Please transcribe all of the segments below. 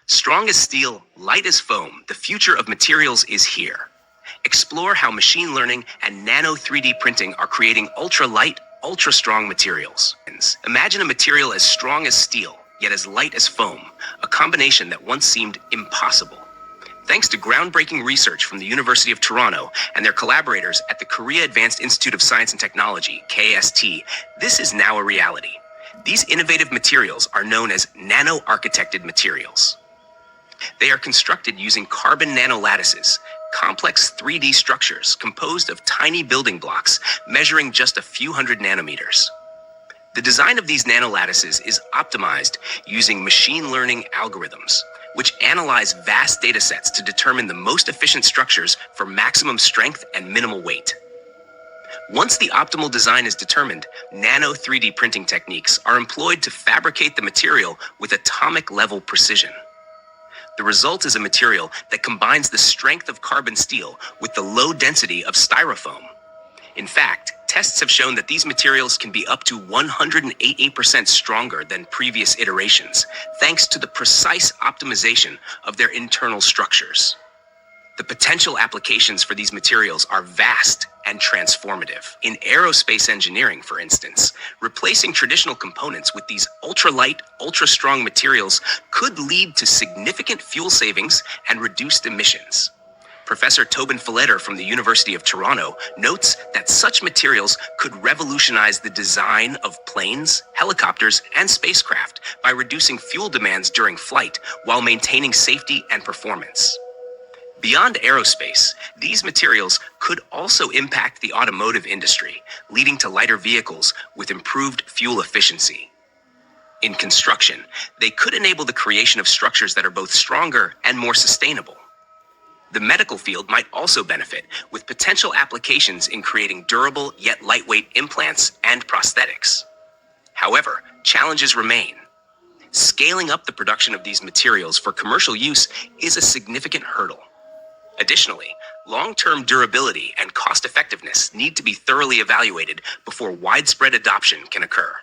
Strong as steel, light as foam, the future of materials is here. Explore how machine learning and nano 3D printing are creating ultra-light, ultra-strong materials. Imagine a material as strong as steel, yet as light as foam, a combination that once seemed impossible. Thanks to groundbreaking research from the University of Toronto and their collaborators at the Korea Advanced Institute of Science and Technology, KAIST, this is now a reality. These innovative materials are known as nano-architected materials. They are constructed using carbon nanolattices, complex 3D structures composed of tiny building blocks measuring just a few hundred nanometers. The design of these nanolattices is optimized using machine learning algorithms, which analyze vast data sets to determine the most efficient structures for maximum strength and minimal weight. Once the optimal design is determined, nano 3D printing techniques are employed to fabricate the material with atomic-level precision. The result is a material that combines the strength of carbon steel with the low density of styrofoam. In fact, tests have shown that these materials can be up to 188% stronger than previous iterations, thanks to the precise optimization of their internal structures. The potential applications for these materials are vast and transformative. In aerospace engineering, for instance, replacing traditional components with these ultralight, ultra-strong materials could lead to significant fuel savings and reduced emissions. Professor Tobin Filletter from the University of Toronto notes that such materials could revolutionize the design of planes, helicopters, and spacecraft by reducing fuel demands during flight while maintaining safety and performance. Beyond aerospace, these materials could also impact the automotive industry, leading to lighter vehicles with improved fuel efficiency. In construction, they could enable the creation of structures that are both stronger and more sustainable. The medical field might also benefit, with potential applications in creating durable yet lightweight implants and prosthetics. However, challenges remain. Scaling up the production of these materials for commercial use is a significant hurdle. Additionally, long-term durability and cost-effectiveness need to be thoroughly evaluated before widespread adoption can occur.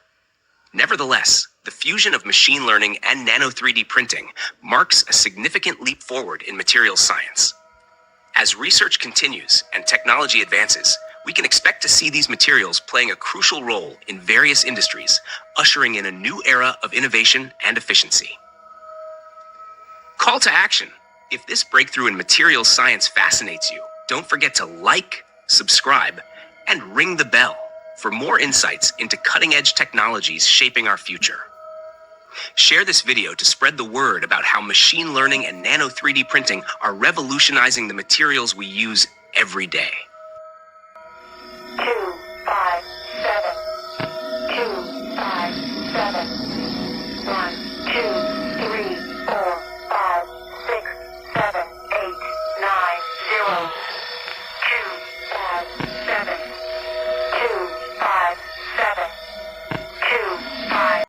Nevertheless, the fusion of machine learning and nano 3D printing marks a significant leap forward in materials science. As research continues and technology advances, we can expect to see these materials playing a crucial role in various industries, ushering in a new era of innovation and efficiency. Call to action. If this breakthrough in materials science fascinates you, don't forget to like, subscribe, and ring the bell for more insights into cutting-edge technologies shaping our future. Share this video to spread the word about how machine learning and nano 3D printing are revolutionizing the materials we use every day.